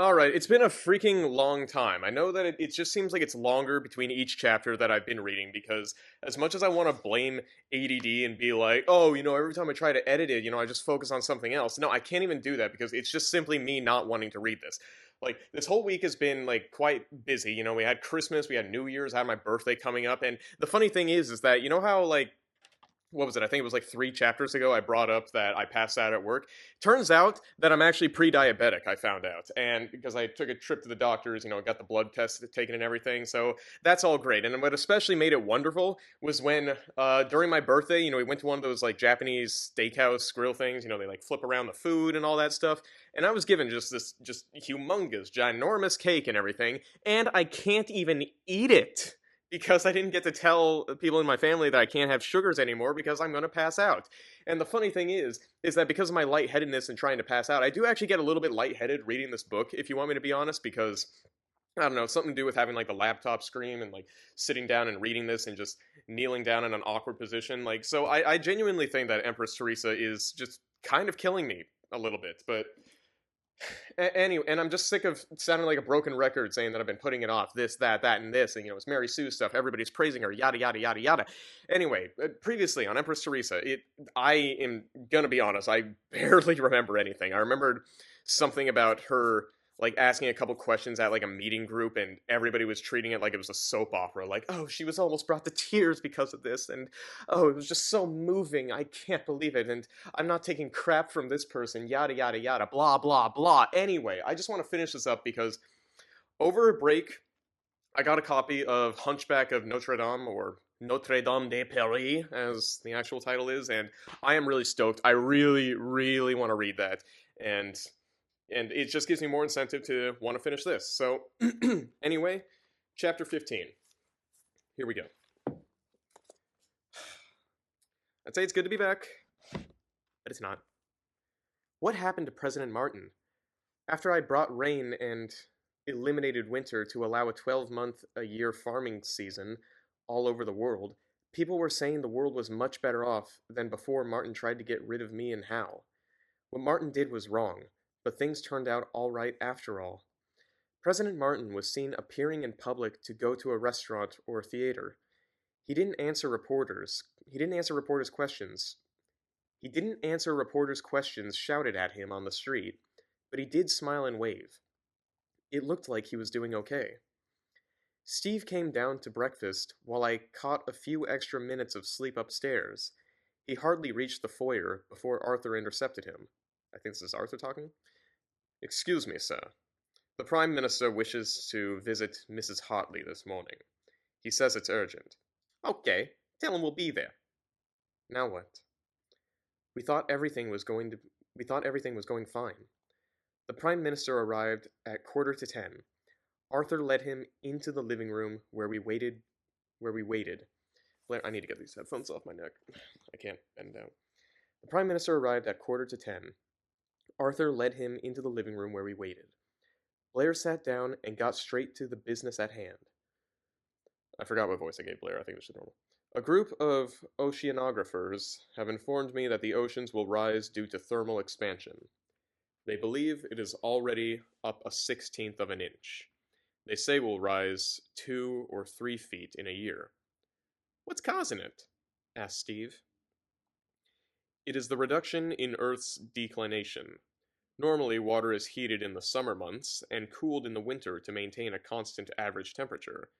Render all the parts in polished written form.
Alright, it's been a freaking long time. I know that it just seems like it's longer between each chapter that I've been reading because as much as I want to blame ADD and be like, oh, every time I try to edit it, I just focus on something else. No, I can't even do that because it's just simply me not wanting to read this. Like, this whole week has been, like, quite busy. We had Christmas, we had New Year's, I had my birthday coming up, and the funny thing is that, how, like, what was it? I think it was like 3 chapters ago I brought up that I passed out at work. Turns out that I'm actually pre-diabetic, I found out. And because I took a trip to the doctors, got the blood test taken and everything. So that's all great. And what especially made it wonderful was when during my birthday, we went to one of those like Japanese steakhouse grill things, they like flip around the food and all that stuff. And I was given just this just humongous, ginormous cake and everything, and I can't even eat it because I didn't get to tell people in my family that I can't have sugars anymore because I'm going to pass out. And the funny thing is that because of my lightheadedness and trying to pass out, I do actually get a little bit lightheaded reading this book, if you want me to be honest, because I don't know, something to do with having like the laptop screen and like sitting down and reading this and just kneeling down in an awkward position. Like, so I genuinely think that Empress Theresa is just kind of killing me a little bit, but anyway, and I'm just sick of sounding like a broken record saying that I've been putting it off, this, that, and this, and it's Mary Sue stuff. Everybody's praising her, yada yada yada yada. Anyway, previously on Empress Theresa, I am gonna be honest, I barely remember anything. I remembered something about her like asking a couple questions at like a meeting group, and everybody was treating it like it was a soap opera. Like, oh, she was almost brought to tears because of this, and oh, it was just so moving. I can't believe it, and I'm not taking crap from this person, yada, yada, yada, blah, blah, blah. Anyway, I just want to finish this up because over a break, I got a copy of Hunchback of Notre Dame, or Notre Dame de Paris, as the actual title is, and I am really stoked. I really, really want to read that, and it just gives me more incentive to want to finish this. So, anyway, chapter 15. Here we go. I'd say it's good to be back, but it's not. What happened to President Martin? After I brought rain and eliminated winter to allow a 12-month-a-year farming season all over the world, people were saying the world was much better off than before Martin tried to get rid of me and Hal. What Martin did was wrong, but things turned out all right after all. President Martin was seen appearing in public to go to a restaurant or theater. He didn't answer reporters. He didn't answer reporters' questions. He didn't answer reporters' questions shouted at him on the street, but he did smile and wave. It looked like he was doing okay. Steve came down to breakfast while I caught a few extra minutes of sleep upstairs. He hardly reached the foyer before Arthur intercepted him. I think this is Arthur talking. Excuse me, sir. The Prime Minister wishes to visit Mrs. Hartley this morning. He says it's urgent. Okay, tell him we'll be there. Now what? We thought everything was going fine. The Prime Minister arrived at 9:45. Arthur led him into the living room where we waited. Blair, I need to get these headphones off my neck. I can't bend down. The Prime Minister arrived at 9:45. Arthur led him into the living room where we waited. Blair sat down and got straight to the business at hand. I forgot what voice I gave Blair. I think this is normal. A group of oceanographers have informed me that the oceans will rise due to thermal expansion. They believe it is already up a 16th of an inch. They say we'll rise 2 or 3 feet in a year. What's causing it? Asked Steve. It is the reduction in Earth's declination. Normally, water is heated in the summer months and cooled in the winter to maintain a constant average temperature.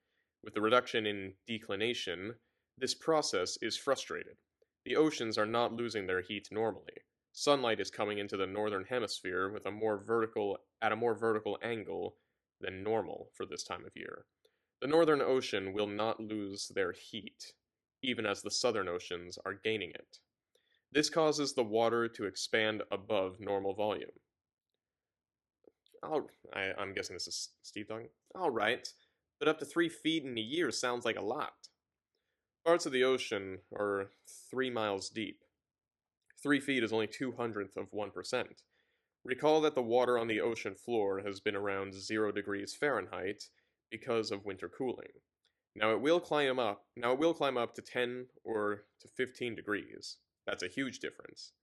With the reduction in declination, this process is frustrated. The oceans are not losing their heat normally. Sunlight is coming into the northern hemisphere at a more vertical angle than normal for this time of year. The northern ocean will not lose their heat, even as the southern oceans are gaining it. This causes the water to expand above normal volume. I'm guessing this is Steve talking. All right, but up to 3 feet in a year sounds like a lot. Parts of the ocean are 3 miles deep. 3 feet is only 0.02%. Recall that the water on the ocean floor has been around 0 degrees Fahrenheit because of winter cooling. Now it will climb up to 10 or to 15 degrees. That's a huge difference.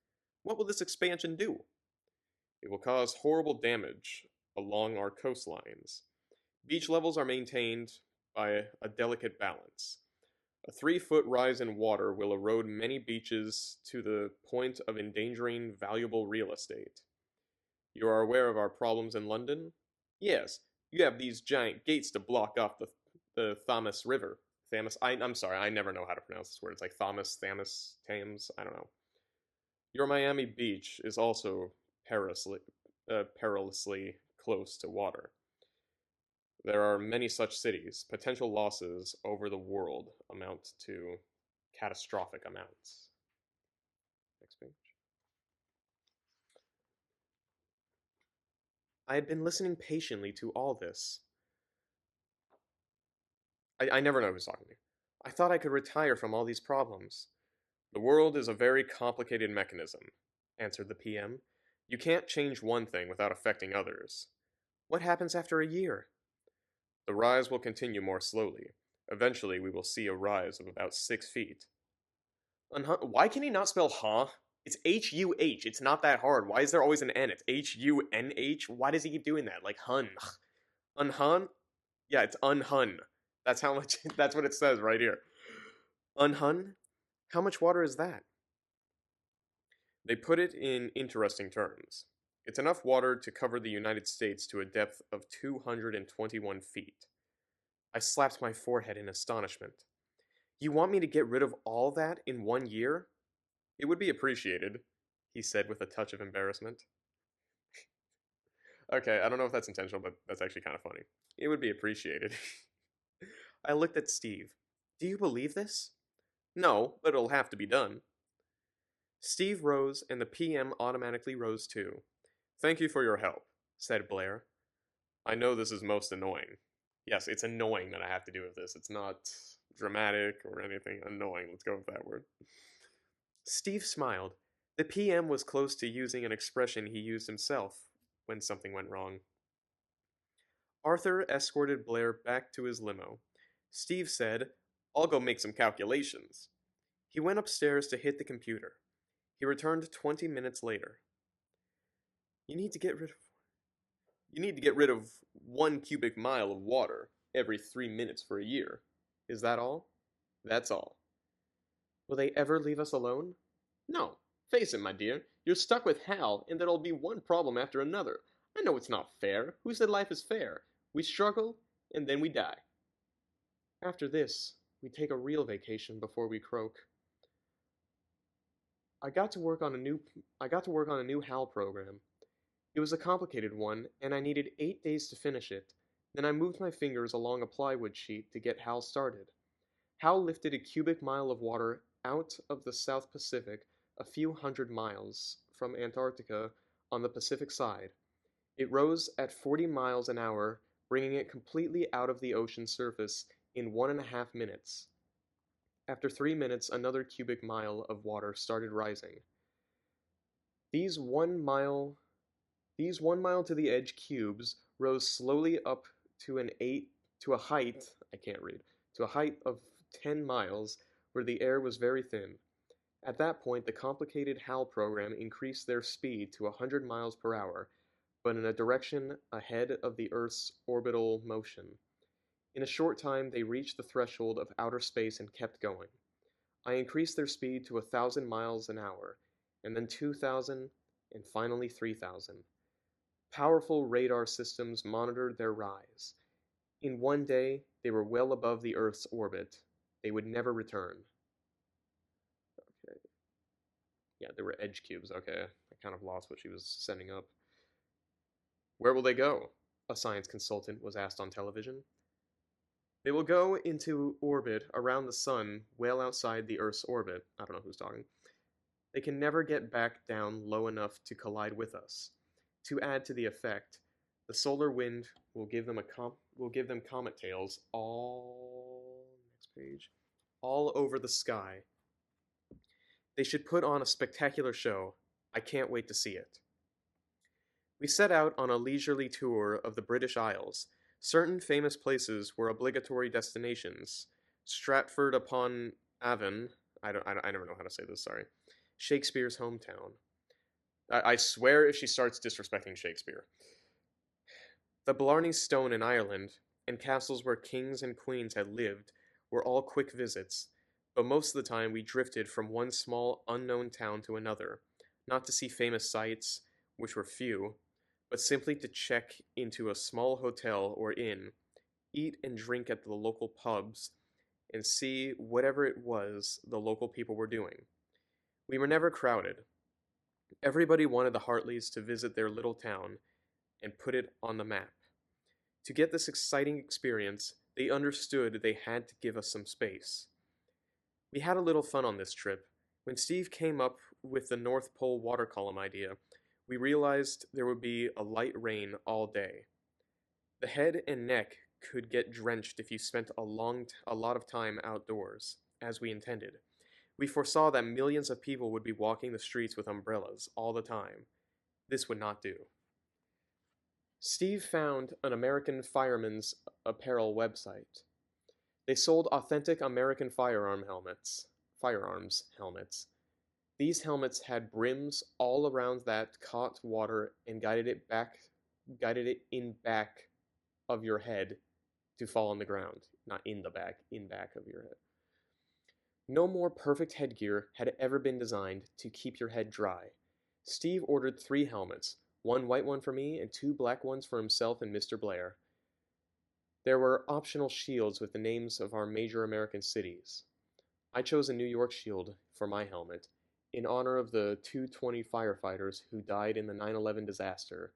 What will this expansion do? It will cause horrible damage along our coastlines. Beach levels are maintained by a delicate balance. A 3-foot rise in water will erode many beaches to the point of endangering valuable real estate. You are aware of our problems in London? Yes, you have these giant gates to block off the Thames River. I'm sorry, I never know how to pronounce this word. It's like Thames, I don't know. Your Miami Beach is also perilously close to water. There are many such cities. Potential losses over the world amount to catastrophic amounts. Next page. I had been listening patiently to all this. I never know who's talking to me. I thought I could retire from all these problems. The world is a very complicated mechanism, answered the PM. You can't change one thing without affecting others. What happens after a year? The rise will continue more slowly. Eventually, we will see a rise of about 6 feet. Why can he not spell huh? It's H-U-H. It's not that hard. Why is there always an N? It's H-U-N-H. Why does he keep doing that? Like hun. Unhun? Yeah, it's unhun. That's how much, that's what it says right here. Unhun? How much water is that? They put it in interesting terms. It's enough water to cover the United States to a depth of 221 feet. I slapped my forehead in astonishment. You want me to get rid of all that in 1 year? It would be appreciated, he said with a touch of embarrassment. Okay, I don't know if that's intentional, but that's actually kind of funny. It would be appreciated. I looked at Steve. Do you believe this? No, but it'll have to be done. Steve rose, and the PM automatically rose too. Thank you for your help, said Blair. I know this is most annoying. Yes, it's annoying that I have to do with this. It's not dramatic or anything. Annoying, let's go with that word. Steve smiled. The PM was close to using an expression he used himself when something went wrong. Arthur escorted Blair back to his limo. Steve said, I'll go make some calculations. He went upstairs to hit the computer. He returned 20 minutes later. You need to get rid of 1 cubic mile of water every 3 minutes for a year. Is that all? That's all. Will they ever leave us alone? No. Face it, my dear. You're stuck with Hal, and there'll be one problem after another. I know it's not fair. Who said life is fair? We struggle, and then we die. After this, we take a real vacation before we croak. I got to work on a new HAL program. It was a complicated one, and I needed 8 days to finish it. Then I moved my fingers along a plywood sheet to get HAL started. HAL lifted a cubic mile of water out of the South Pacific a few hundred miles from Antarctica on the Pacific side. It rose at 40 miles an hour, bringing it completely out of the ocean surface in 1.5 minutes. After 3 minutes, another cubic mile of water started rising. These 1 mile to the edge cubes rose slowly up to a height of 10 miles where the air was very thin. At that point, the complicated HAL program increased their speed to 100 miles per hour, but in a direction ahead of the Earth's orbital motion. In a short time, they reached the threshold of outer space and kept going. I increased their speed to 1,000 miles an hour, and then 2,000, and finally 3,000. Powerful radar systems monitored their rise. In 1 day, they were well above the Earth's orbit. They would never return. Okay. Yeah, there were edge cubes. Okay, I kind of lost what she was sending up. Where will they go? A science consultant was asked on television. They will go into orbit around the sun, well outside the Earth's orbit. I don't know who's talking. They can never get back down low enough to collide with us. To add to the effect, the solar wind will give them comet tails all over the sky. They should put on a spectacular show. I can't wait to see it. We set out on a leisurely tour of the British Isles. Certain famous places were obligatory destinations. Stratford upon Avon, I never know how to say this, sorry. Shakespeare's hometown. I swear if she starts disrespecting Shakespeare. The Blarney Stone in Ireland, and castles where kings and queens had lived, were all quick visits, but most of the time we drifted from one small, unknown town to another, not to see famous sights, which were few, but simply to check into a small hotel or inn, eat and drink at the local pubs, and see whatever it was the local people were doing. We were never crowded. Everybody wanted the Hartleys to visit their little town and put it on the map. To get this exciting experience, they understood they had to give us some space. We had a little fun on this trip. When Steve came up with the North Pole water column idea, we realized there would be a light rain all day. The head and neck could get drenched if you spent a lot of time outdoors, as we intended. We foresaw that millions of people would be walking the streets with umbrellas all the time. This would not do. Steve found an American fireman's apparel website. They sold authentic American firearms helmets. These helmets had brims all around that caught water and guided it in back of your head to fall on the ground. Not in the back, in back of your head. No more perfect headgear had ever been designed to keep your head dry. Steve ordered 3 helmets, 1 white one for me and 2 black ones for himself and Mr. Blair. There were optional shields with the names of our major American cities. I chose a New York shield for my helmet, in honor of the 220 firefighters who died in the 9/11 disaster.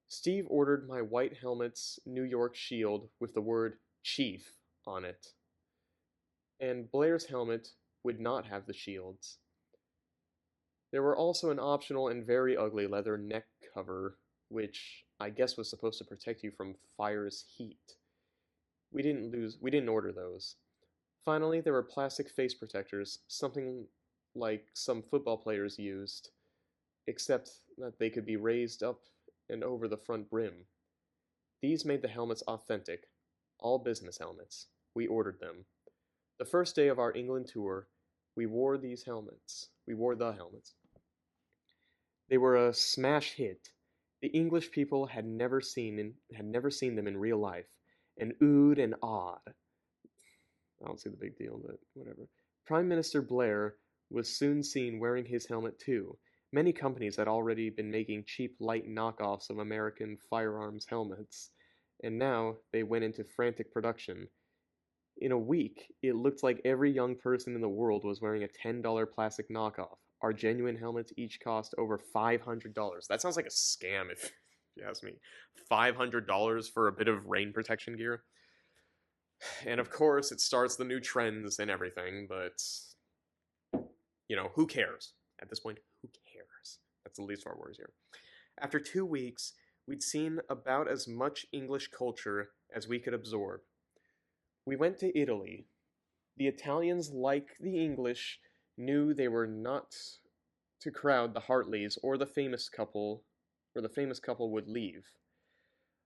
Steve ordered my white helmet's New York shield with the word Chief on it. And Blair's helmet would not have the shields. There were also an optional and very ugly leather neck cover, which I guess was supposed to protect you from fire's heat. We didn't order those. Finally, there were plastic face protectors, something like some football players used, except that they could be raised up and over the front brim. These made the helmets authentic, all business helmets. We ordered them. The first day of our England tour, we wore the helmets. They were a smash hit. The English people had never seen them in real life, and oohed and awed. I don't see the big deal, but whatever. Prime Minister Blair was soon seen wearing his helmet too. Many companies had already been making cheap, light knockoffs of American firearms helmets, and now they went into frantic production. In a week, it looked like every young person in the world was wearing a $10 plastic knockoff. Our genuine helmets each cost over $500. That sounds like a scam, if you ask me. $500 for a bit of rain protection gear? And of course, it starts the new trends and everything, but, who cares? At this point, who cares? That's the least of our worries here. After 2 weeks, we'd seen about as much English culture as we could absorb. We went to Italy. The Italians, like the English, knew they were not to crowd the Hartleys or the famous couple would leave.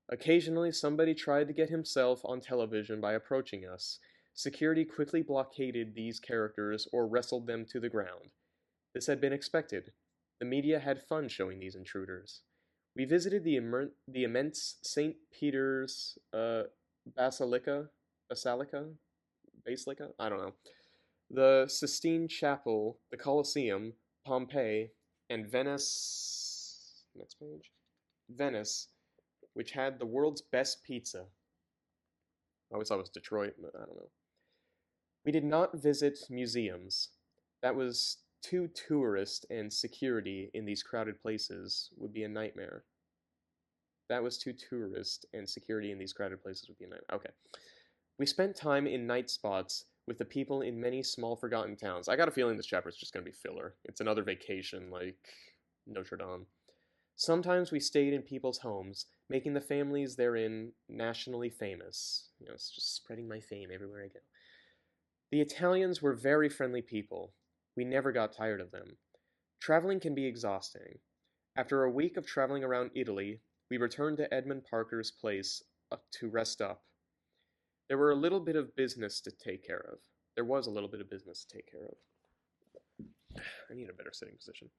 Occasionally, somebody tried to get himself on television by approaching us. Security quickly blockaded these characters or wrestled them to the ground. This had been expected. The media had fun showing these intruders. We visited the immense St. Peter's Basilica? I don't know. The Sistine Chapel, the Colosseum, Pompeii, and Venice, which had the world's best pizza. I always thought it was Detroit, but I don't know. We did not visit museums. That was too tourist, and security in these crowded places would be a nightmare. Okay. We spent time in night spots with the people in many small forgotten towns. I got a feeling this chapter is just going to be filler. It's another vacation like Notre Dame. Sometimes we stayed in people's homes, making the families therein nationally famous. It's just spreading my fame everywhere I go. The Italians were very friendly people. We never got tired of them. Traveling can be exhausting. After a week of traveling around Italy, we returned to Edmund Parker's place to rest up. There was a little bit of business to take care of. I need a better sitting position.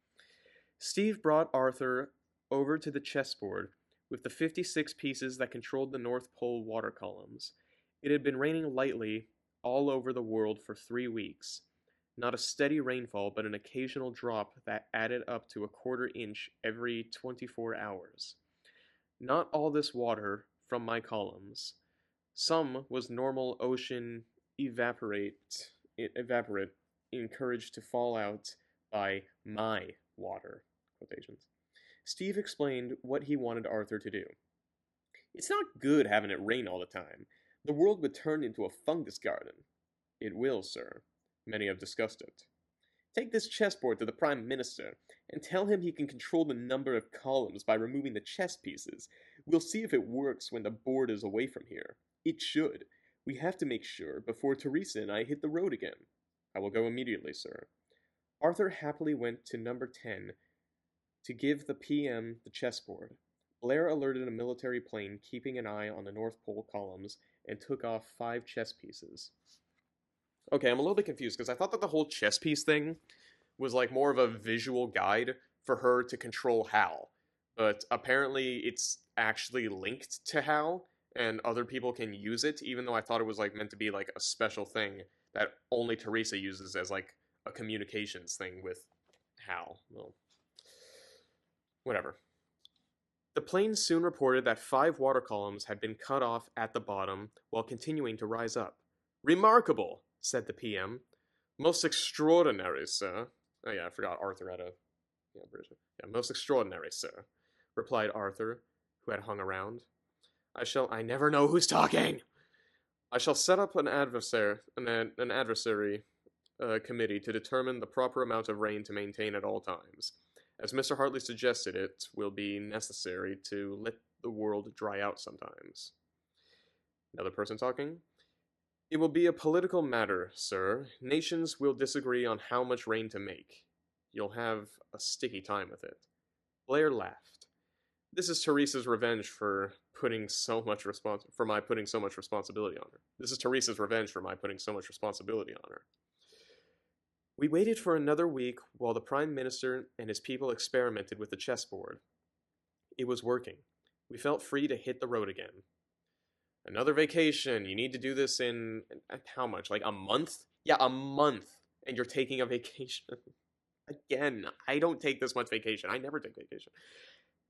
Steve brought Arthur over to the chessboard, with the 56 pieces that controlled the North Pole water columns. It had been raining lightly all over the world for 3 weeks. Not a steady rainfall, but an occasional drop that added up to a quarter inch every 24 hours. Not all this water from my columns. Some was normal ocean evaporate encouraged to fall out by my water. Quotations. Steve explained what he wanted Arthur to do. It's not good having it rain all the time. The world would turn into a fungus garden. It will, sir. Many have discussed it. Take this chessboard to the Prime Minister and tell him he can control the number of columns by removing the chess pieces. We'll see if it works when the board is away from here. It should. We have to make sure before Theresa and I hit the road again. I will go immediately, sir. Arthur happily went to number 10 to give the PM the chessboard. Blair alerted a military plane keeping an eye on the North Pole columns and took off 5 chess pieces. Okay, I'm a little bit confused because I thought that the whole chess piece thing was like more of a visual guide for her to control Hal. But apparently it's actually linked to Hal and other people can use it, even though I thought it was like meant to be like a special thing that only Theresa uses as like a communications thing with Hal. Well, whatever. The plane soon reported that 5 water columns had been cut off at the bottom while continuing to rise up. Remarkable, said the PM. Most extraordinary, sir. Oh yeah, I forgot Arthur had a version. Yeah, most extraordinary, sir, replied Arthur, who had hung around. I never know who's talking. I shall set up an adversary committee to determine the proper amount of rain to maintain at all times. As Mr. Hartley suggested, it will be necessary to let the world dry out sometimes. Another person talking. It will be a political matter, sir. Nations will disagree on how much rain to make. You'll have a sticky time with it. Blair laughed. This is Theresa's revenge for putting so much responsibility on her. This is Theresa's revenge for my putting so much responsibility on her. We waited for another week while the Prime Minister and his people experimented with the chessboard. It was working. We felt free to hit the road again. Another vacation. You need to do this in how much? Like a month? Yeah, a month. And you're taking a vacation. Again, I don't take this much vacation. I never take vacation.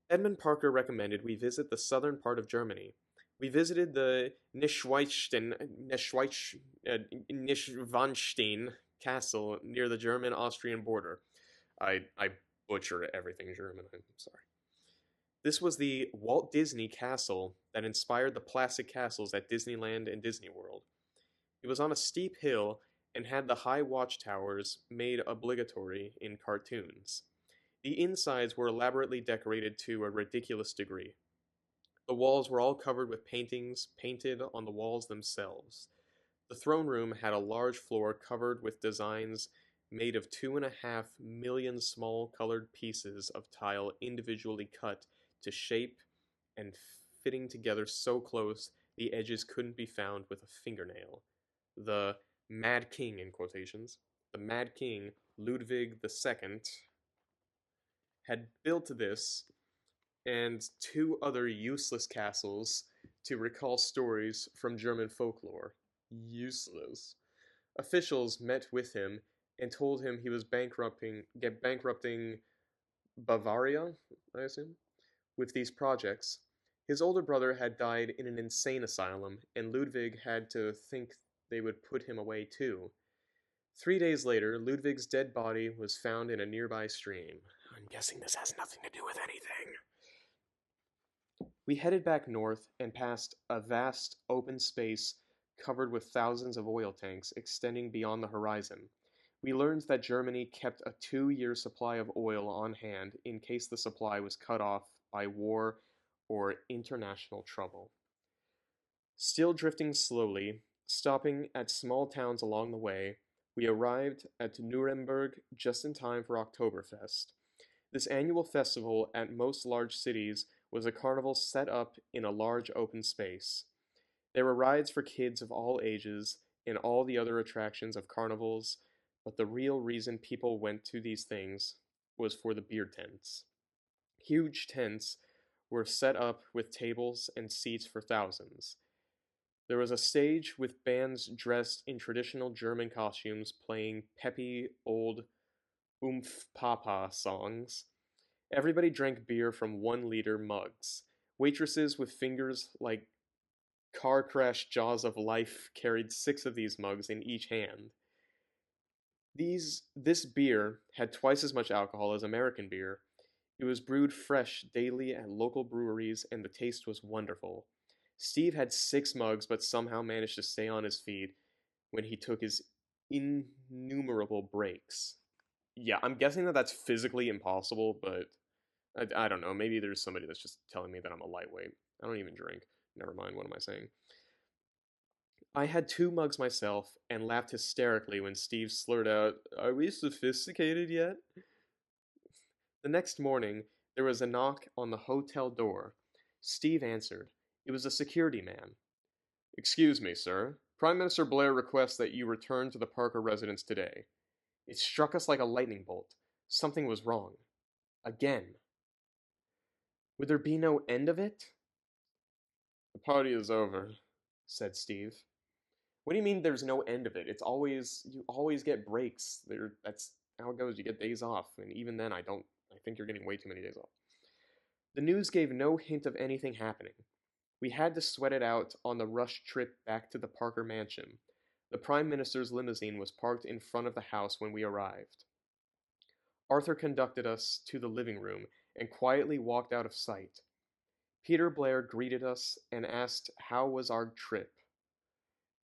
Edmund Parker recommended we visit the southern part of Germany. We visited the Neuschwanstein castle near the German-Austrian border. I butcher everything German, I'm sorry. This was the Walt Disney Castle that inspired the plastic castles at Disneyland and Disney World. It was on a steep hill and had the high watchtowers made obligatory in cartoons. The insides were elaborately decorated to a ridiculous degree. The walls were all covered with paintings painted on the walls themselves. The throne room had a large floor covered with designs made of 2.5 million small colored pieces of tile individually cut to shape and fitting together so close the edges couldn't be found with a fingernail. The Mad King, in quotations, the Mad King, Ludwig II, had built this and 2 other useless castles to recall stories from German folklore. Useless. Officials met with him and told him he was bankrupting Bavaria, I assume, with these projects. His older brother had died in an insane asylum, and Ludwig had to think they would put him away too. 3 days later, Ludwig's dead body was found in a nearby stream. I'm guessing this has nothing to do with anything. We headed back north and passed a vast open space covered with thousands of oil tanks extending beyond the horizon. We learned that Germany kept a 2-year supply of oil on hand in case the supply was cut off by war or international trouble. Still drifting slowly, stopping at small towns along the way, we arrived at Nuremberg just in time for Oktoberfest. This annual festival at most large cities was a carnival set up in a large open space. There were rides for kids of all ages and all the other attractions of carnivals, but the real reason people went to these things was for the beer tents. Huge tents were set up with tables and seats for thousands. There was a stage with bands dressed in traditional German costumes playing peppy old oomph papa songs. Everybody drank beer from 1 liter mugs. Waitresses with fingers like car crash jaws of life carried 6 of these mugs in each hand. This beer had twice as much alcohol as American beer. It was brewed fresh daily at local breweries, and the taste was wonderful. Steve had 6 mugs, but somehow managed to stay on his feet when he took his innumerable breaks. Yeah, I'm guessing that that's physically impossible, but I don't know. Maybe there's somebody that's just telling me that I'm a lightweight. I don't even drink. Never mind, what am I saying? I had 2 mugs myself and laughed hysterically when Steve slurred out, "Are we sophisticated yet?" The next morning, there was a knock on the hotel door. Steve answered. It was a security man. "Excuse me, sir. Prime Minister Blair requests that you return to the Parker residence today." It struck us like a lightning bolt. Something was wrong. Again. Would there be no end of it? "The party is over," said Steve. "What do you mean there's no end of it? You always get breaks. That's how it goes. You get days off, and even then I think you're getting way too many days off." The news gave no hint of anything happening. We had to sweat it out on the rush trip back to the Parker mansion. The Prime Minister's limousine was parked in front of the house when we arrived. Arthur conducted us to the living room and quietly walked out of sight. Peter Blair greeted us and asked how was our trip.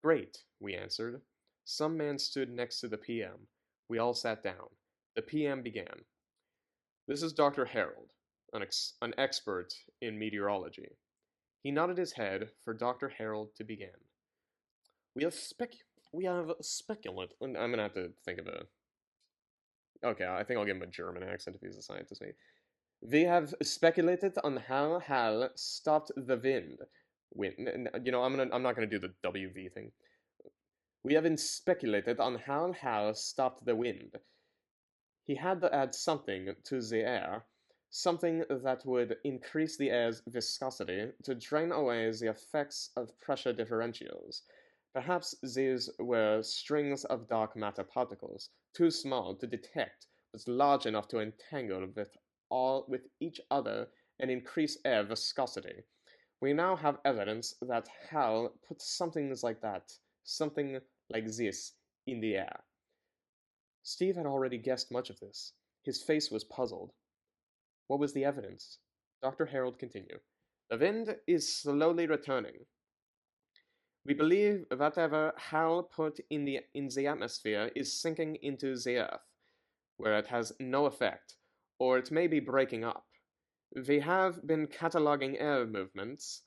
"Great," we answered. Some man stood next to the PM. We all sat down. The PM began. "This is Dr. Harold, an expert in meteorology." He nodded his head for Dr. Harold to begin. We have speculate. I'm gonna have to think of a. Okay, I think I'll give him a German accent if he's a scientist. Maybe. "We have speculated on how Hal stopped the wind." I'm not gonna do the WV thing. "We have speculated on how Hal stopped the wind. He had to add something to the air, something that would increase the air's viscosity to drain away the effects of pressure differentials. Perhaps these were strings of dark matter particles, too small to detect, but large enough to entangle with each other and increase air viscosity. We now have evidence that Hal put something like this, in the air." Steve had already guessed much of this. His face was puzzled. What was the evidence? Dr. Harold continued. "The wind is slowly returning. We believe whatever Hal put in the atmosphere is sinking into the earth, where it has no effect, or it may be breaking up. We have been cataloging air movements.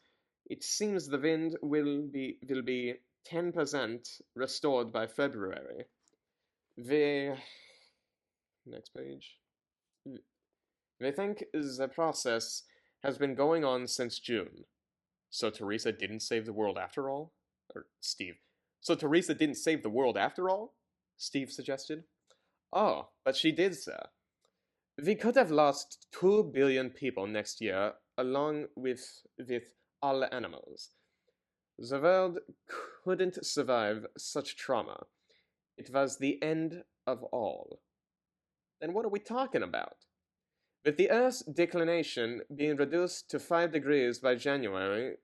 It seems the wind will be 10% restored by February. We Next page. We think the process has been going on since June." So Theresa didn't save the world after all? Or Steve. "So Theresa didn't save the world after all?" Steve suggested. "Oh, but she did, sir. We could have lost 2 billion people next year, along with all the animals. The world couldn't survive such trauma. It was the end of all." Then what are we talking about? "With the Earth's declination being reduced to 5 degrees by January,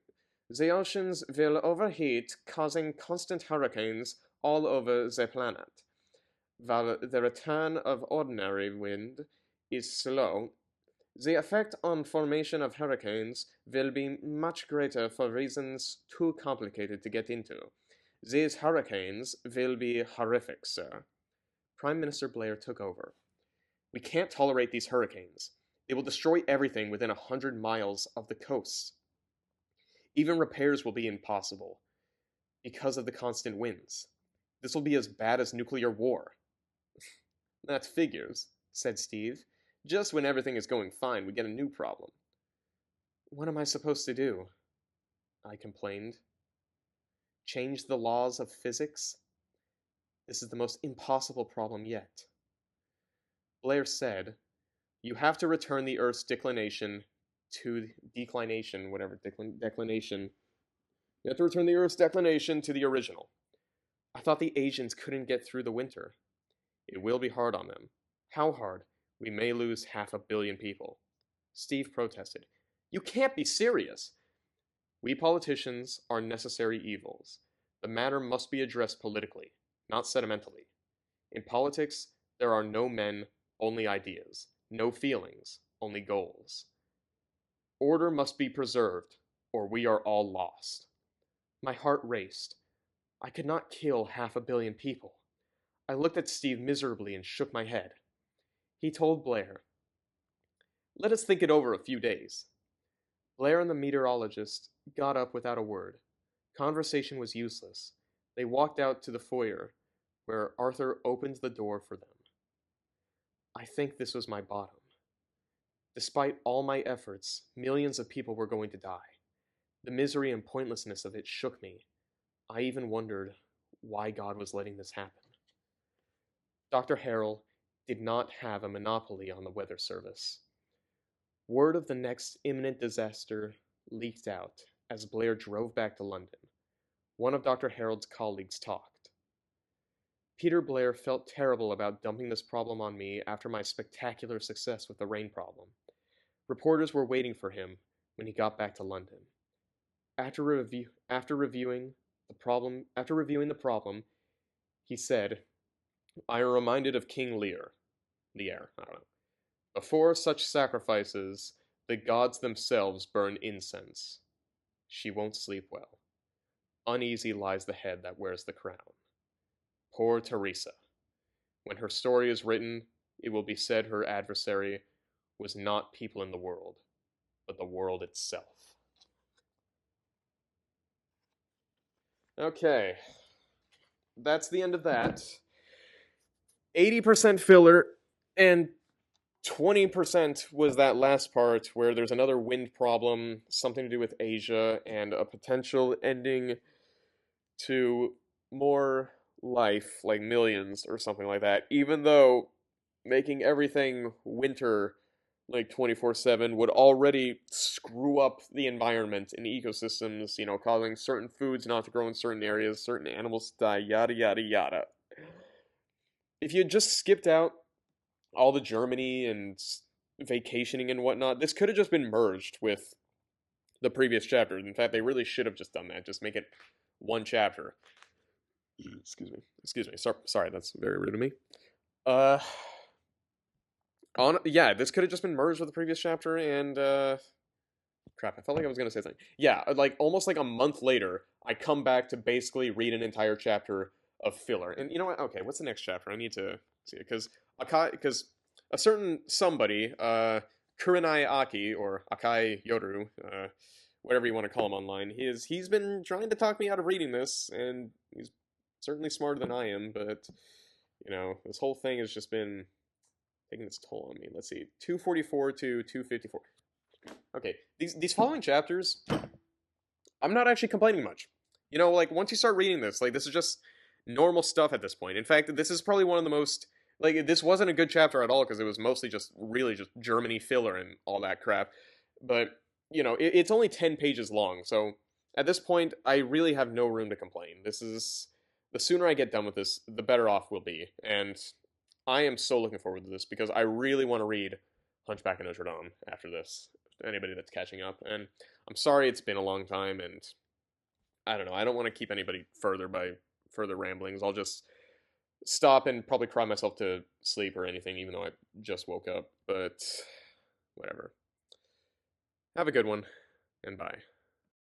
the oceans will overheat, causing constant hurricanes all over the planet. While the return of ordinary wind is slow, the effect on formation of hurricanes will be much greater for reasons too complicated to get into. These hurricanes will be horrific, sir." Prime Minister Blair took over. "We can't tolerate these hurricanes. They will destroy everything within 100 miles of the coast. Even repairs will be impossible because of the constant winds. This will be as bad as nuclear war." "That figures," said Steve. "Just when everything is going fine, we get a new problem." "What am I supposed to do?" I complained. "Change the laws of physics? This is the most impossible problem yet." Blair said, "You have to return the Earth's declination to declination, whatever, declination. You have to return the Earth's declination to the original. I thought the Asians couldn't get through the winter. It will be hard on them. How hard? We may lose 500 million people. Steve protested. You can't be serious. We politicians are necessary evils. The matter must be addressed politically, not sentimentally. In politics, there are no men, only ideas. No feelings, only goals. Order must be preserved, or we are all lost. My heart raced. I could not kill 500 million people. I looked at Steve miserably and shook my head. He told Blair, "Let us think it over a few days." Blair and the meteorologist got up without a word. Conversation was useless. They walked out to the foyer, where Arthur opened the door for them. I think this was my bottom. Despite all my efforts, millions of people were going to die. The misery and pointlessness of it shook me. I even wondered why God was letting this happen. Dr. Harrell did not have a monopoly on the weather service. Word of the next imminent disaster leaked out as Blair drove back to London. One of Dr. Harrell's colleagues talked. Peter Blair felt terrible about dumping this problem on me after my spectacular success with the rain problem. Reporters were waiting for him when he got back to London. After reviewing the problem, he said, "I am reminded of King Lear. Lear, I don't know. Before such sacrifices, the gods themselves burn incense. She won't sleep well. Uneasy lies the head that wears the crown. Poor Theresa. When her story is written, it will be said her adversary was not people in the world, but the world itself." Okay, that's the end of that. 80% filler, and 20% was that last part where there's another wind problem, something to do with Asia, and a potential ending to more life, like millions or something like that, even though making everything winter like 24/7 would already screw up the environment and ecosystems, causing certain foods not to grow in certain areas, certain animals to die, yada yada yada. If you had just skipped out all the Germany and vacationing and whatnot, this could have just been merged with the previous chapter. In fact, they really should have just done that. Just make it one chapter. Excuse me. Sorry, that's very rude of me. Yeah, this could have just been merged with the previous chapter, and crap, I felt like I was gonna say something. Yeah, like almost like a month later, I come back to basically read an entire chapter of filler. And you know what? Okay, what's the next chapter? I need to see it because a certain somebody, Kurenai Aki or Akai Yoru, whatever you want to call him online, he's been trying to talk me out of reading this, and he's certainly smarter than I am. But this whole thing has just been taking its toll on me. Let's see, 244 to 254. Okay, these following chapters, I'm not actually complaining much. Like once you start reading this, like this is just normal stuff at this point. In fact, this is probably one of the most, like, this wasn't a good chapter at all because it was mostly just really just Germany filler and all that crap. But it's only 10 pages long, so at this point, I really have no room to complain. The sooner I get done with this, the better off we'll be, and I am so looking forward to this because I really want to read Hunchback of Notre Dame after this. Anybody that's catching up, and I'm sorry it's been a long time, and I don't know. I don't want to keep anybody further by further ramblings. I'll just stop and probably cry myself to sleep or anything, even though I just woke up. But whatever. Have a good one, and bye.